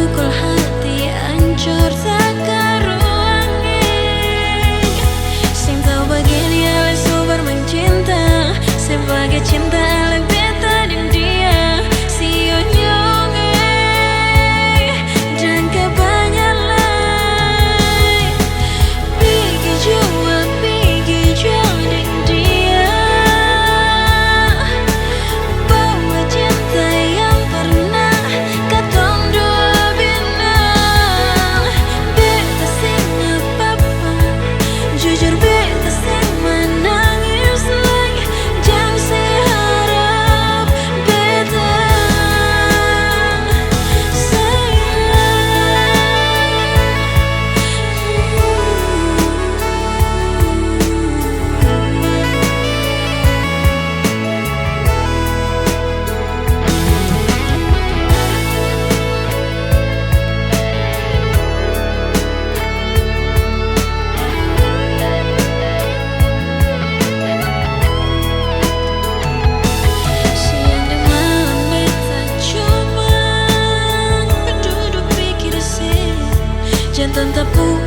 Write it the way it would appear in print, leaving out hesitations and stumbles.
pukul hati hancur tak karuangi. Sing tau begini oleh super mencinta, sebagai cinta oleh beta dan dia. Sionya jangan kebanyakan, pergi jual dan dia. Bawa cinta yang pernah katong dua bina. Beta sing apa-apa, jujur beta sing menangis lagi. Jangan seharap beta siang dan malam beta cuma duduk pikir sih. Jangan tepuk